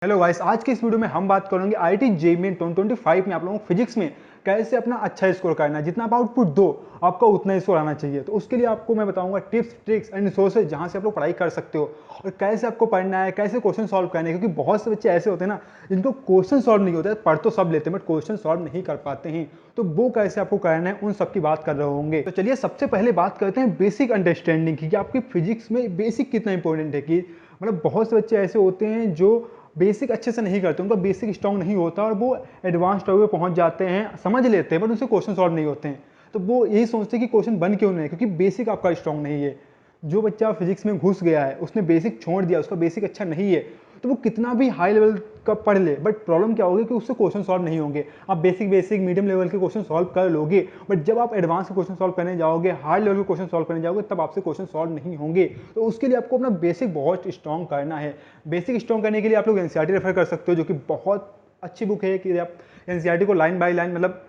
Hello guys, आज की इस वीडियो में हम बात करेंगे आईआईटी जेईई मेन 2025 में आप लोगों को फिजिक्स में कैसे अपना अच्छा स्कोर करना है। जितना आप आउटपुट दो आपका उतना ही स्कोर आना चाहिए। तो उसके लिए आपको मैं बताऊंगा टिप्स, ट्रिक्स एंड रिसोर्सेज जहां से आप लोग पढ़ाई कर सकते हो और कैसे आपको पढ़ना है, कैसे क्वेश्चन सॉल्व करने हैं। क्योंकि बहुत से बच्चे ऐसे होते हैं ना जिनको क्वेश्चन सॉल्व नहीं होता है, पढ़ तो सब लेते हैं बट क्वेश्चन सॉल्व नहीं कर पाते हैं। तो वो कैसे आपको करना है उन सब की बात कर रहे होंगे। तो चलिए सबसे पहले बात करते हैं बेसिक अंडरस्टैंडिंग की, कि आपकी फिजिक्स में बेसिक कितना इंपॉर्टेंट है। कि मतलब बहुत से बच्चे ऐसे होते हैं जो बेसिक अच्छे से नहीं करते, उनका बेसिक स्ट्रॉन्ग नहीं होता और वो एडवांस लेवल पे पहुंच जाते हैं, समझ लेते हैं बट उनसे क्वेश्चन सॉल्व नहीं होते हैं। तो वो यही सोचते हैं कि क्वेश्चन बन क्यों नहीं है, क्योंकि बेसिक आपका स्ट्रॉन्ग नहीं है। जो बच्चा फिजिक्स में घुस गया है, उसने बेसिक छोड़ दिया, उसका बेसिक अच्छा नहीं है, तो वो कितना भी हाई लेवल का पढ़ ले बट प्रॉब्लम क्या होगी कि उससे क्वेश्चन सॉल्व नहीं होंगे। आप बेसिक मीडियम लेवल के क्वेश्चन सॉल्व कर लोगे बट जब आप एडवांस के क्वेश्चन सॉल्व करने जाओगे, हार्ड लेवल के क्वेश्चन सॉल्व करने जाओगे, तब आपसे क्वेश्चन सॉल्व नहीं होंगे। तो उसके लिए आपको अपना बेसिक बहुत स्ट्रॉन्ग करना है। बेसिक स्ट्रॉन्ग करने के लिए आप लोग एनसीईआरटी रेफर कर सकते हो, जो कि बहुत अच्छी बुक है। कि आप एनसीईआरटी को लाइन बाय लाइन, मतलब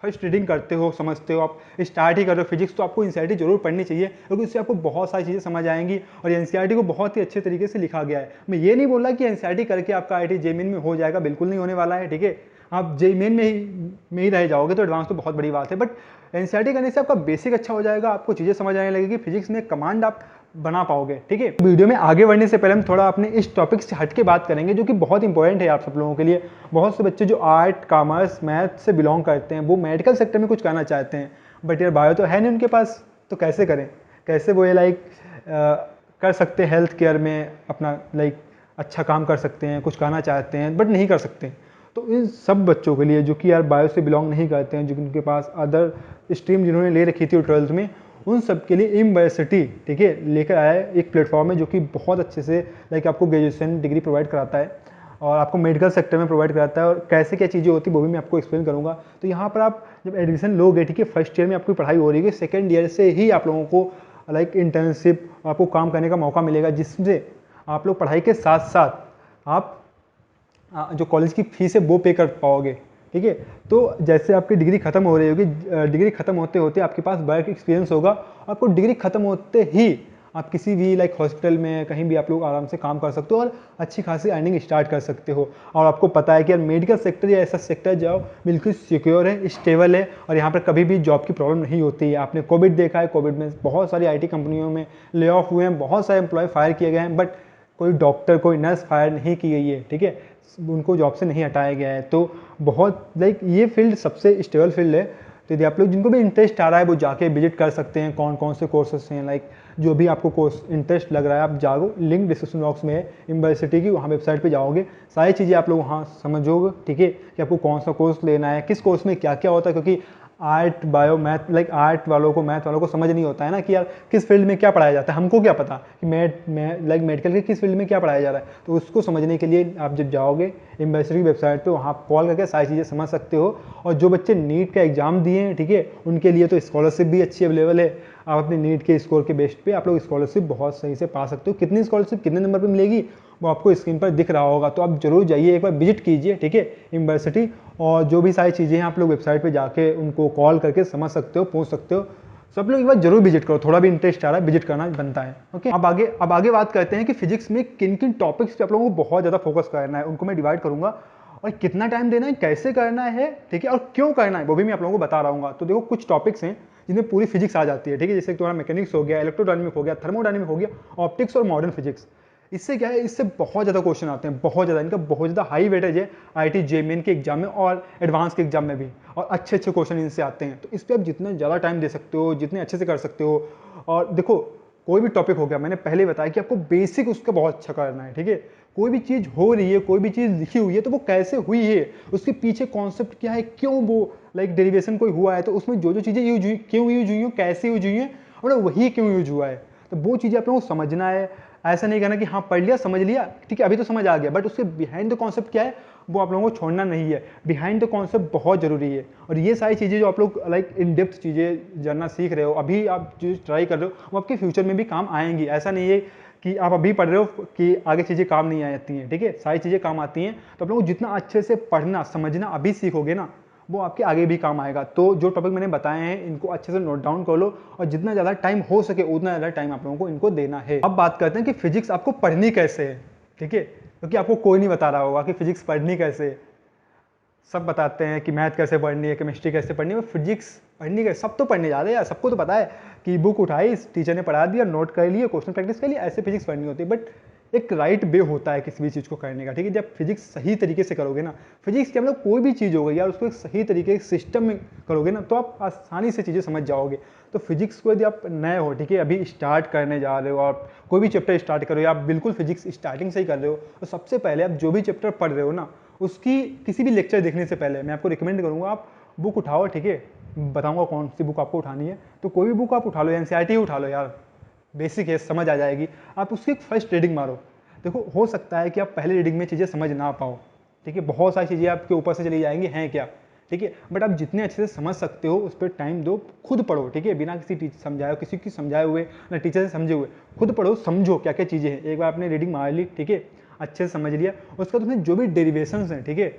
फर्स्ट रीडिंग करते हो, समझते हो, आप स्टार्ट ही कर रहे हो फिजिक्स, तो आपको एनसीईआरटी जरूर पढ़नी चाहिए, क्योंकि उससे आपको बहुत सारी चीज़ें समझ आएंगी। और एनसीईआरटी को बहुत ही अच्छे तरीके से लिखा गया है। मैं ये नहीं बोल रहा कि एनसीईआरटी करके आपका आईआईटी जेईई मेन में हो जाएगा, बिल्कुल नहीं होने वाला है। ठीक है, आप जेईई मेन में ही रह जाओगे तो एडवांस तो बहुत बड़ी बात है, बट एनसीईआरटी करने से आपका बेसिक अच्छा हो जाएगा, आपको चीज़ें समझ आने लगेगी, फिजिक्स में कमांड आप बना पाओगे। ठीक है, वीडियो में आगे बढ़ने से पहले हम थोड़ा अपने इस टॉपिक से हट के बात करेंगे, जो कि बहुत इंपॉर्टेंट है आप सब लोगों के लिए। बहुत से बच्चे जो आर्ट, कॉमर्स, मैथ से बिलोंग करते हैं, वो मेडिकल सेक्टर में कुछ करना चाहते हैं बट यार बायो तो है नहीं उनके पास, तो कैसे करें, कैसे वो ये कर सकते हैं हेल्थ केयर में अपना अच्छा काम कर सकते हैं, कुछ करना चाहते हैं बट नहीं कर सकते। तो इन सब बच्चों के लिए जो कि यार बायो से बिलोंग नहीं करते हैं, जो कि उनके पास अदर स्ट्रीम जिन्होंने ले रखी थी 12th में, उन सब के लिए यूनिवर्सिटी, ठीक है, लेकर आया है एक प्लेटफॉर्म है जो कि बहुत अच्छे से आपको ग्रेजुएशन डिग्री प्रोवाइड कराता है और आपको मेडिकल सेक्टर में प्रोवाइड कराता है। और कैसे क्या चीज़ें होती है वो भी मैं आपको एक्सप्लेन करूँगा। तो यहाँ पर आप जब एडमिशन लोगे, ठीक है, फर्स्ट ईयर में आपकी पढ़ाई हो रही है, सेकेंड ईयर से ही आप लोगों को इंटर्नशिप, आपको काम करने का मौका मिलेगा, जिससे आप लोग पढ़ाई के साथ साथ आप जो कॉलेज की फीस है वो पे कर पाओगे। ठीक है, तो जैसे आपकी डिग्री खत्म हो रही होगी, डिग्री खत्म होते होते आपके पास वर्क एक्सपीरियंस होगा, आपको डिग्री खत्म होते ही आप किसी भी हॉस्पिटल में कहीं भी आप लोग आराम से काम कर सकते हो और अच्छी खासी अर्निंग स्टार्ट कर सकते हो। और आपको पता है कि यार मेडिकल सेक्टर या ऐसा सेक्टर जाओ बिल्कुल सिक्योर है, स्टेबल है और यहाँ पर कभी भी जॉब की प्रॉब्लम नहीं होती है। आपने कोविड देखा है, कोविड में बहुत सारी आईटी कंपनियों में ले ऑफ हुए हैं, बहुत सारे एम्प्लॉय फायर किए गए हैं बट कोई डॉक्टर, कोई नर्स फायर नहीं की गई है। ठीक है, उनको जॉब से नहीं हटाया गया है। तो बहुत ये फील्ड सबसे स्टेबल फील्ड है। तो यदि आप लोग जिनको भी इंटरेस्ट आ रहा है वो जाके विजिट कर सकते हैं, कौन कौन से कोर्सेस हैं, जो भी आपको कोर्स इंटरेस्ट लग रहा है आप जाओ, लिंक डिस्क्रिप्शन बॉक्स में है यूनिवर्सिटी की, वहाँ वेबसाइट पे जाओगे, सारी चीज़ें आप लोग वहाँ समझोगे। ठीक है, कि आपको कौन सा कोर्स लेना है, किस कोर्स में क्या क्या होता है, क्योंकि आर्ट, बायो, मैथ, आर्ट वालों को, मैथ वालों को समझ नहीं होता है ना कि यार किस फील्ड में क्या पढ़ाया जाता है। हमको क्या पता कि मेडिकल के किस फील्ड में क्या पढ़ाया जा रहा है। तो उसको समझने के लिए आप जब जाओगे यूनिवर्सिटी की वेबसाइट पे, वहाँ कॉल करके सारी चीज़ें समझ सकते हो। और जो बच्चे नीट का एग्जाम दिए हैं, ठीक है, उनके लिए तो स्कॉलरशिप भी अच्छी अवेलेबल है। आप अपने नीट के स्कोर के बेस पे आप लोग स्कॉलरशिप बहुत सही से पा सकते हो। कितनी स्कॉलरशिप कितने नंबर पे मिलेगी वो आपको स्क्रीन पर दिख रहा होगा, तो आप जरूर जाइए, एक बार विजिट कीजिए। ठीक है, यूनिवर्सिटी, और जो भी सारी चीज़ें हैं आप लोग वेबसाइट पे जाके उनको कॉल करके समझ सकते हो, पूछ सकते हो। सब लोग एक बार जरूर विजिट करो, थोड़ा भी इंटरेस्ट आ रहा है विजिट करना बनता है। ओके, अब आगे बात करते हैं कि फिजिक्स में किन किन टॉपिक्स पे आप लोगों को बहुत ज़्यादा फोकस करना है, उनको मैं डिवाइड करूंगा और कितना टाइम देना है, कैसे करना है, ठीक है, और क्यों करना है वो भी मैं आप लोगों को बता रहा हूँ। तो देखो, कुछ टॉपिक्स हैं जिनमें पूरी फिजिक्स आ जाती है। ठीक है, जैसे तुम्हारा मैकेनिक्स हो गया, इलेक्ट्रोडायनेमिक हो गया, थर्मोडायनेमिक हो गया, ऑप्टिक्स और मॉडर्न फिजिक्स। इससे क्या है, इससे बहुत ज़्यादा क्वेश्चन आते हैं, बहुत ज़्यादा, इनका बहुत ज़्यादा हाई वेटेज है आईआईटी जेईई मेन के एग्जाम में और एडवांस के एग्जाम में भी, और अच्छे अच्छे क्वेश्चन इनसे आते हैं। तो इस पर आप जितना ज़्यादा टाइम दे सकते हो, जितने अच्छे से कर सकते हो। और देखो, कोई भी टॉपिक हो गया, मैंने पहले बताया कि आपको बेसिक उसका बहुत अच्छा करना है। ठीक है, कोई भी चीज़ हो रही है, कोई भी चीज़ लिखी हुई है, तो वो कैसे हुई है, उसके पीछे कॉन्सेप्ट क्या है, क्यों वो डेरिवेशन कोई हुआ है, तो उसमें जो जो चीज़ें यूज हुई, क्यों यूज हुई हैं, कैसे यूज हुई हैं, और वही क्यों यूज हुआ है, तो वो चीज़ें आप लोगों को समझना है। ऐसा नहीं कहना कि हाँ पढ़ लिया, समझ लिया, ठीक है, अभी तो समझ आ गया, बट उसके बिहाइंड द कॉन्सेप्ट क्या है वो आप लोगों को छोड़ना नहीं है। बिहाइंड द कॉन्सेप्ट बहुत जरूरी है। और ये सारी चीज़ें जो आप लोग इन डेप्थ चीज़ें जानना सीख रहे हो, अभी आप जो ट्राई कर रहे हो, वो आपके फ्यूचर में भी काम आएंगी। ऐसा नहीं है कि आप अभी पढ़ रहे हो कि आगे चीज़ें काम नहीं आती हैं। ठीक है, सारी चीज़ें काम आती हैं। तो आप लोग जितना अच्छे से पढ़ना समझना अभी सीखोगे ना, वो आपके आगे भी काम आएगा। तो जो टॉपिक मैंने बताए हैं इनको अच्छे से नोट डाउन कर लो और जितना ज़्यादा टाइम हो सके उतना ज़्यादा टाइम आप लोगों को इनको देना है। अब बात करते हैं कि फिजिक्स आपको पढ़नी कैसे है। ठीक है, क्योंकि आपको कोई नहीं बता रहा होगा कि फिजिक्स पढ़नी कैसे है। सब बताते हैं कि मैथ कैसे पढ़नी है, केमिस्ट्री कैसे पढ़नी है, फिजिक्स पढ़नी कैसे, सब तो पढ़ने जा रहे हैं यार, सबको तो पता है कि बुक उठाई, टीचर ने पढ़ा दिया, नोट कर लिए, क्वेश्चन प्रैक्टिस कर लिया, ऐसे फिजिक्स पढ़नी होती है। बट एक राइट वे होता है किसी भी चीज़ को करने का, ठीक है। जब फिजिक्स सही तरीके से करोगे ना, फिजिक्स के मतलब कोई भी चीज़ हो गई यार, उसको एक सही तरीके से सिस्टम में करोगे ना, तो आप आसानी से चीज़ें समझ जाओगे। तो फिजिक्स को यदि आप नए हो, ठीक है, अभी स्टार्ट करने जा रहे हो, आप कोई भी चैप्टर स्टार्ट करो या आप बिल्कुल फिजिक्स स्टार्टिंग से ही कर रहे हो, तो सबसे पहले आप जो भी चैप्टर पढ़ रहे हो ना, उसकी किसी भी लेक्चर देखने से पहले मैं आपको रिकमेंड करूँगा आप बुक उठाओ, ठीक है। बताऊँगा कौन सी बुक आपको उठानी है, तो कोई भी बुक आप उठा लो, एनसीईआरटी उठा लो यार, बेसिक है, समझ आ जाएगी। आप उसकी फर्स्ट रीडिंग मारो। देखो हो सकता है कि आप पहले रीडिंग में चीज़ें समझ ना पाओ, ठीक है, बहुत सारी चीज़ें आपके ऊपर से चली जाएंगी, हैं क्या, ठीक है, बट आप जितने अच्छे से समझ सकते हो उस पर टाइम दो, खुद पढ़ो, ठीक है, बिना किसी टीचर समझाए, किसी की समझाए हुए ना टीचर से समझे हुए, खुद पढ़ो, समझो क्या क्या चीज़ें हैं। एक बार आपने रीडिंग मार ली, ठीक है, अच्छे से समझ लिया, उसके बाद उसमें जो भी डेरिवेशंस हैं, ठीक है,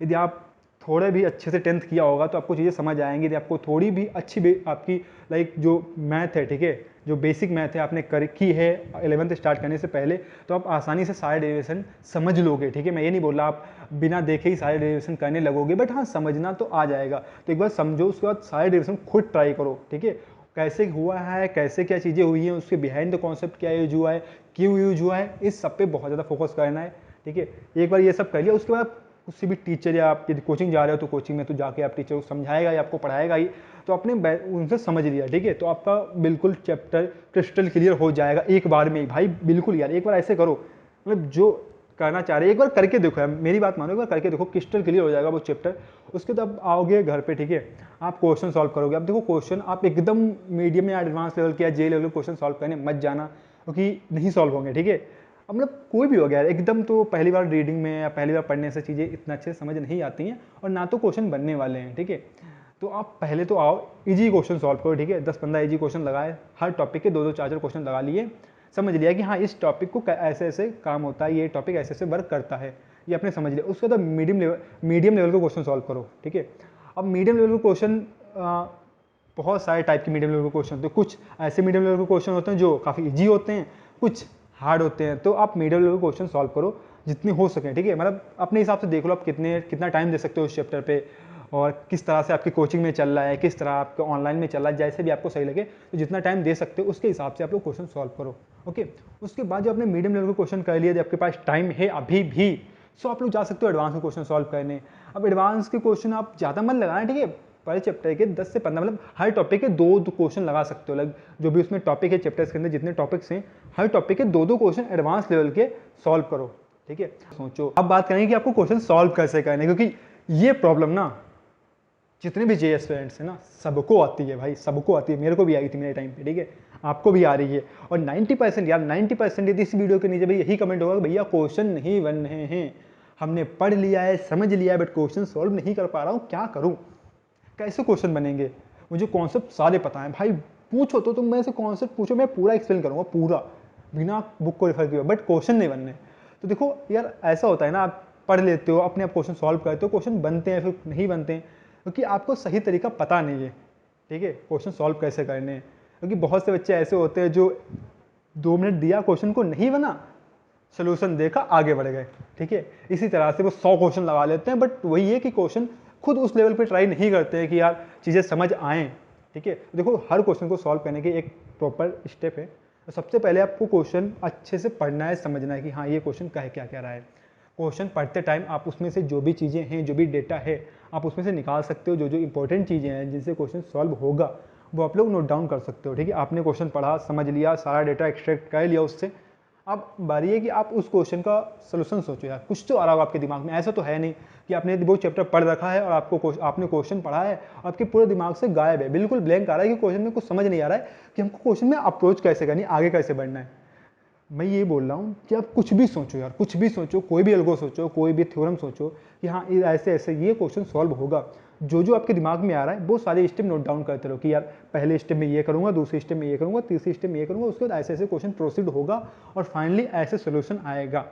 यदि आप थोड़े भी अच्छे से 10th किया होगा तो आपको चीज़ें समझ आएंगी। यदि आपको थोड़ी भी अच्छी आपकी लाइक जो मैथ है, ठीक है, जो बेसिक मैथ है आपने की है 11th स्टार्ट करने से पहले, तो आप आसानी से सारे डेरिवेशन समझ लोगे, ठीक है। मैं ये नहीं बोल रहा आप बिना देखे ही सारे डेरिवेशन करने लगोगे, बट हाँ समझना तो आ जाएगा। तो एक बार समझो, उसके बाद सारे डेरिवेशन खुद ट्राई करो, ठीक है, कैसे हुआ है, कैसे क्या चीज़ें हुई हैं, उसके बिहाइंड द कॉन्सेप्ट क्या यूज हुआ है, क्यों यूज हुआ है, इस सब पे बहुत ज़्यादा फोकस करना है, ठीक है। एक बार ये सब कर लिया, उसके बाद किसी भी टीचर या आप यदि कोचिंग जा रहे हो तो कोचिंग में तो जाके आप टीचर को समझाएगा या आपको पढ़ाएगा ही, तो आपने उनसे समझ लिया, ठीक है, तो आपका बिल्कुल चैप्टर क्रिस्टल क्लियर हो जाएगा एक बार में ही भाई, बिल्कुल यार एक बार ऐसे करो, मतलब जो करना चाह रहे हैं एक बार करके देखो यार, मेरी बात मानो, एक बार करके देखो, क्रिस्टल क्लियर हो जाएगा वो चैप्टर। उसके बाद आओगे घर पे, ठीक है, आप क्वेश्चन सॉल्व करोगे। अब देखो क्वेश्चन आप एकदम मीडियम या एडवांस लेवल के या जे लेवल के क्वेश्चन सॉल्व करने मत जाना, क्योंकि नहीं सॉल्व होंगे, ठीक है। अब मतलब कोई भी हो गया एकदम, तो पहली बार रीडिंग में या पहली बार पढ़ने से चीज़ें इतना अच्छे से समझ नहीं आती हैं, और ना तो क्वेश्चन बनने वाले हैं, ठीक है। तो आप पहले तो आओ, इजी क्वेश्चन सॉल्व करो, ठीक है, 10-15 इजी क्वेश्चन लगाए, हर टॉपिक के 2-2 4-4 क्वेश्चन लगा लिए, समझ लिया कि हाँ इस टॉपिक को ऐसे ऐसे काम होता है, ये टॉपिक ऐसे ऐसे वर्क करता है, ये आपने समझ लिया। उसके बाद मीडियम लेवल का क्वेश्चन सॉल्व करो, ठीक है। अब मीडियम लेवल के क्वेश्चन बहुत सारे टाइप के मीडियम लेवल के क्वेश्चन होते हैं। कुछ ऐसे मीडियम लेवल के क्वेश्चन होते हैं जो काफ़ी ईजी होते हैं, कुछ हार्ड होते हैं। तो आप मीडियम लेवल क्वेश्चन सॉल्व करो जितने हो सके, ठीक है, मतलब अपने हिसाब से देख लो आप कितना टाइम दे सकते हो उस चैप्टर पे, और किस तरह से आपकी कोचिंग में चल रहा है, किस तरह आपका ऑनलाइन में चल रहा है, जैसे भी आपको सही लगे, तो जितना टाइम दे सकते हो उसके हिसाब से आप लोग क्वेश्चन सॉल्व करो, ओके। उसके बाद जो आपने मीडियम लेवल के क्वेश्चन कर लिया, जब आपके पास टाइम है अभी भी, सो आप लोग जा सकते हो एडवांस के क्वेश्चन सॉल्व करने। अब एडवांस के क्वेश्चन आप ज़्यादा मत लगाना, ठीक है, पर चैप्टर के 10 से 15, मतलब हर टॉपिक के 2 क्वेश्चन लगा सकते हो, लाइक जो भी उसमें टॉपिक है, चैप्टर्स के अंदर जितने टॉपिक्स हैं, हर टॉपिक के 2 क्वेश्चन एडवांस लेवल के सॉल्व करो, ठीक है। सोचो अब बात करेंगे कि आपको क्वेश्चन सॉल्व कैसे करने, क्योंकि ये प्रॉब्लम ना जितने भी जे स्टूडेंट्स हैं ना, सबको आती है भाई, सबको आती है, मेरे को भी आई थी मेरे टाइम पे, ठीक है, आपको भी आ रही है। और 90% यार 90% यदि इस वीडियो के नीचे भाई यही कमेंट होगा कि भैया क्वेश्चन नहीं बन रहे हैं, हमने पढ़ लिया है, समझ लिया है, बट क्वेश्चन सॉल्व नहीं कर पा रहा हूँ, क्या करूँ, कैसे क्वेश्चन बनेंगे, मुझे कॉन्सेप्ट सारे पता है भाई, पूछो तो तुम मेरे से कॉन्सेप्ट पूछो, मैं पूरा एक्सप्लेन करूँगा पूरा बिना बुक को रेफर किए, बट क्वेश्चन नहीं बनने। तो देखो यार ऐसा होता है ना, आप पढ़ लेते हो, अपने आप क्वेश्चन सॉल्व करते हो, क्वेश्चन बनते हैं फिर नहीं बनते हैं, क्योंकि आपको सही तरीका पता नहीं है, ठीक है, क्वेश्चन सॉल्व कैसे करने हैं। क्योंकि बहुत से बच्चे ऐसे होते हैं जो 2 मिनट दिया, क्वेश्चन को नहीं बना, सोल्यूशन देखा, आगे बढ़ गए, ठीक है। इसी तरह से वो 100 क्वेश्चन लगा लेते हैं, बट वही है कि क्वेश्चन खुद उस लेवल पे ट्राई नहीं करते हैं कि यार चीज़ें समझ आएँ, ठीक है। देखो हर क्वेश्चन को सॉल्व करने के एक प्रॉपर स्टेप है। तो सबसे पहले आपको क्वेश्चन अच्छे से पढ़ना है, समझना है कि हाँ ये क्वेश्चन क्या कह रहा है। क्वेश्चन पढ़ते टाइम आप उसमें से जो भी चीज़ें हैं, जो भी डेटा है, आप उसमें से निकाल सकते हो, जो जो इंपॉर्टेंट चीज़ें हैं जिनसे क्वेश्चन सॉल्व होगा वो आप लोग नोट डाउन कर सकते हो, ठीक है। आपने क्वेश्चन पढ़ा, समझ लिया, सारा डेटा एक्सट्रैक्ट कर लिया उससे, अब बारी है कि आप उस क्वेश्चन का सोल्यूशन सोचो यार, कुछ तो आ रहा होगा आपके दिमाग में। ऐसा तो है नहीं कि आपने वो चैप्टर पढ़ रखा है और आपने क्वेश्चन पढ़ा है और आपके पूरे दिमाग से गायब है, बिल्कुल ब्लैंक आ रहा है कि क्वेश्चन में कुछ समझ नहीं आ रहा है कि हमको क्वेश्चन में अप्रोच कैसे करनी, आगे कैसे बढ़ना है। मैं ये बोल रहा हूँ कि आप कुछ भी सोचो यार, कुछ भी सोचो, कोई भी एल्गो सोचो, कोई भी थ्योरम सोचो कि हाँ ऐसे ऐसे ये क्वेश्चन सॉल्व होगा। जो जो आपके दिमाग में आ रहा है वो सारे स्टेप नोट डाउन करते रहो कि यार पहले स्टेप में ये करूँगा, दूसरे स्टेप में ये करूँगा, तीसरे स्टेप में ये करूँगा, उसके बाद ऐसे ऐसे क्वेश्चन प्रोसीड होगा और फाइनली ऐसे सोल्यूशन आएगा।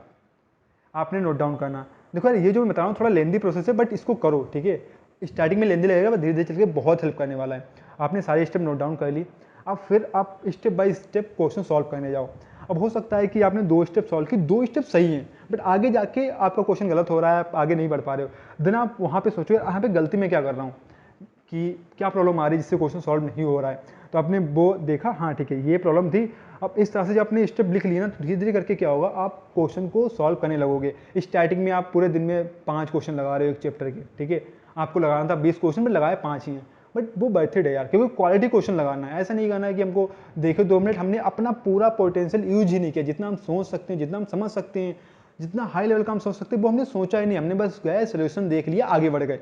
आपने नोट डाउन करना। देखो यार ये जो मैं बता रहा हूँ थोड़ा लेंदी प्रोसेस है, बट इसको करो, ठीक है। स्टार्टिंग में लेंदी लगेगा, बट धीरे धीरे चल के बहुत हेल्प करने वाला है। आपने सारे स्टेप नोट डाउन कर ली, अब फिर आप step by step question solve करने जाओ। अब हो सकता है कि आपने 2 स्टेप सॉल्व की, 2 स्टेप सही हैं, बट आगे जाके आपका क्वेश्चन गलत हो रहा है, आप आगे नहीं बढ़ पा रहे हो। देन आप वहाँ पे सोचो यार यहाँ पे गलती मैं क्या कर रहा हूँ, कि क्या प्रॉब्लम आ रही है जिससे क्वेश्चन सॉल्व नहीं हो रहा है। तो आपने वो देखा, हाँ ठीक है ये प्रॉब्लम थी। अब इस तरह से जब आपने स्टेप लिख लिया ना, तो धीरे धीरे करके क्या होगा, आप क्वेश्चन को सॉल्व करने लगोगे। स्टार्टिंग में आप पूरे दिन में 5 क्वेश्चन लगा रहे हो एक चैप्टर के, ठीक है, आपको लगाना था 20 क्वेश्चन, बट लगाए 5 ही हैं, बट वो वर्थ इट है यार, क्योंकि क्वालिटी क्वेश्चन लगाना है। ऐसा नहीं करना है कि हमको देखो 2 मिनट, हमने अपना पूरा पोटेंशियल यूज ही नहीं किया, जितना हम सोच सकते हैं, जितना हम समझ सकते हैं, जितना हाई लेवल का हम सोच सकते हैं, वो हमने सोचा ही नहीं। हमने बस गए सोल्यूशन देख लिया, आगे बढ़ गए।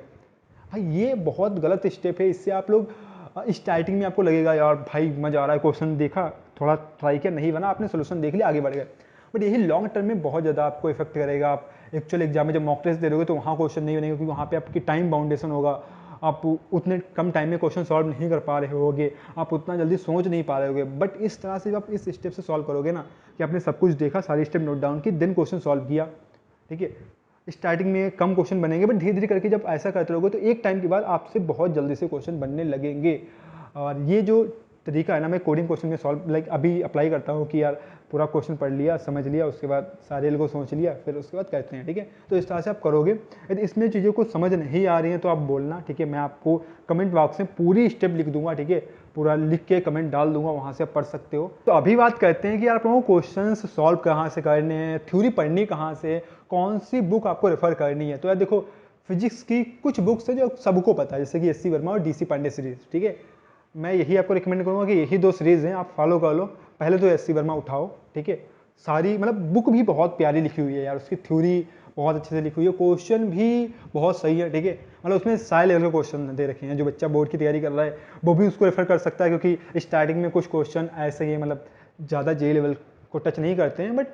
भाई ये बहुत गलत स्टेप है। इससे आप लोग स्टार्टिंग में आपको लगेगा यार भाई मजा आ रहा है, क्वेश्चन देखा, थोड़ा ट्राई किया, नहीं बना, आपने सोल्यूशन देख लिया, आगे बढ़ गए, बट यही लॉन्ग टर्म में बहुत ज़्यादा आपको इफेक्ट करेगा। आप एक्चुअल एग्जाम में जब मॉक टेस्ट दे रहोगे तो वहाँ क्वेश्चन नहीं बनेगा, क्योंकि वहाँ पे आपकी टाइम बाउंडेशन होगा। आप उतने कम टाइम में क्वेश्चन सॉल्व नहीं कर पा रहे होगे, आप उतना जल्दी सोच नहीं पा रहे होगे। बट इस तरह से जब आप इस स्टेप से सॉल्व करोगे ना, कि आपने सब कुछ देखा, सारी स्टेप नोट डाउन की, देन क्वेश्चन सॉल्व किया, ठीक है, स्टार्टिंग में कम क्वेश्चन बनेंगे, बट धीरे धीरे करके जब ऐसा करते रहोगे तो एक टाइम के बाद आपसे बहुत जल्दी से क्वेश्चन बनने लगेंगे। और ये जो तरीका है ना, मैं कोडिंग क्वेश्चन में सॉल्व अभी अप्लाई करता हूँ कि यार पूरा क्वेश्चन पढ़ लिया, समझ लिया, उसके बाद सारे लोगों सोच लिया, फिर उसके बाद करते हैं, ठीक है। तो इस तरह से आप करोगे। यदि इसमें चीज़ों को समझ नहीं आ रही हैं तो आप बोलना, ठीक है, मैं आपको कमेंट बॉक्स में पूरी स्टेप लिख दूंगा, ठीक है, पूरा लिख के कमेंट डाल दूंगा, वहाँ से आप पढ़ सकते हो। तो अभी बात करते हैं कि यार आप लोगों को क्वेश्चन सॉल्व कहाँ से करने हैं, थ्योरी पढ़नी कहाँ से, कौन सी बुक आपको रेफर करनी है। तो यार देखो, फिजिक्स की कुछ बुक्स है जो सबको पता है, जैसे कि एस सी वर्मा और DC पांडे सीरीज, ठीक है। मैं यही आपको रिकमेंड करूँगा कि यही 2 सीरीज़ हैं, आप फॉलो कर लो। पहले तो एस सी वर्मा उठाओ, ठीक है, सारी मतलब बुक भी बहुत प्यारी लिखी हुई है यार, उसकी थ्योरी बहुत अच्छे से लिखी हुई है, क्वेश्चन भी बहुत सही है, ठीक है, मतलब उसमें सारे लेवल के क्वेश्चन दे रखे हैं। जो बच्चा बोर्ड की तैयारी कर रहा है वो भी उसको रेफर कर सकता है, क्योंकि स्टार्टिंग में कुछ क्वेश्चन ऐसे ही मतलब ज़्यादा जे लेवल को टच नहीं करते हैं, बट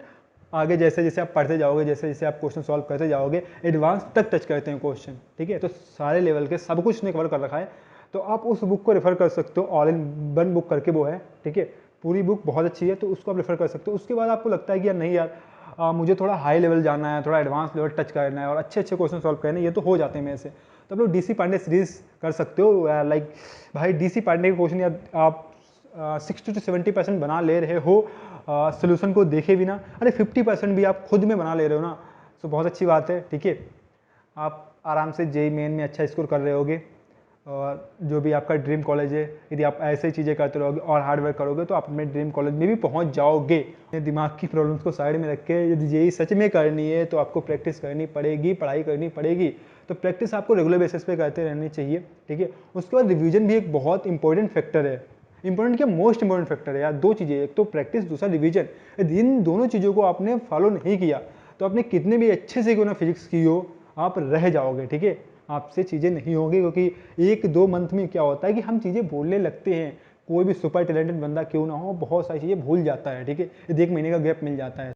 आगे जैसे जैसे आप पढ़ते जाओगे, जैसे जैसे आप क्वेश्चन सॉल्व करते जाओगे, एडवांस तक टच करते हैं क्वेश्चन, ठीक है। तो सारे लेवल के सब कुछ उसने कवर कर रखा है, तो आप उस बुक को रेफर कर सकते हो। ऑल इन वन बुक करके वो है, ठीक है, पूरी बुक बहुत अच्छी है, तो उसको आप रेफर कर सकते हो। उसके बाद आपको लगता है कि यार नहीं यार, मुझे थोड़ा हाई लेवल जाना है, थोड़ा एडवांस लेवल टच करना है और अच्छे अच्छे क्वेश्चन सॉल्व करने, ये तो हो जाते हैं मेरे से, तो आप लोग DC पांडे सीरीज कर सकते हो। लाइक भाई DC पांडे के क्वेश्चन यार आप 60 to 70% बना ले रहे हो, सोल्यूशन को देखे भी ना, अरे 50% भी आप खुद में बना ले रहे हो ना, तो बहुत अच्छी बात है, ठीक है। आप आराम से JEE मेन में अच्छा स्कोर कर रहे होगे, और जो भी आपका ड्रीम कॉलेज है, यदि आप ऐसे चीज़ें करते रहोगे और हार्ड वर्क करोगे तो आप अपने ड्रीम कॉलेज में भी पहुंच जाओगे। दिमाग की प्रॉब्लम्स को साइड में रख के यदि JEE सच में करनी है तो आपको प्रैक्टिस करनी पड़ेगी, पढ़ाई करनी पड़ेगी। तो प्रैक्टिस आपको रेगुलर बेसिस पे करते रहनी चाहिए, ठीक है। उसके बाद रिवीजन भी एक बहुत इंपॉर्टेंट फैक्टर है, इंपॉर्टेंट क्या, मोस्ट इंपॉर्टेंट फैक्टर है यार। 2 चीज़ें, एक तो प्रैक्टिस, दूसरा रिवीजन। यदि इन दोनों चीज़ों को आपने फॉलो नहीं किया तो आपने कितने भी अच्छे से क्यों ना फिजिक्स की हो, आप रह जाओगे, ठीक है, आपसे चीज़ें नहीं होंगी। क्योंकि 1-2 मंथ में क्या होता है कि हम चीज़ें भूलने लगते हैं, कोई भी सुपर टैलेंटेड बंदा क्यों ना हो, बहुत सारी चीज़ें भूल जाता है, ठीक है, यदि 1 महीने का गैप मिल जाता है।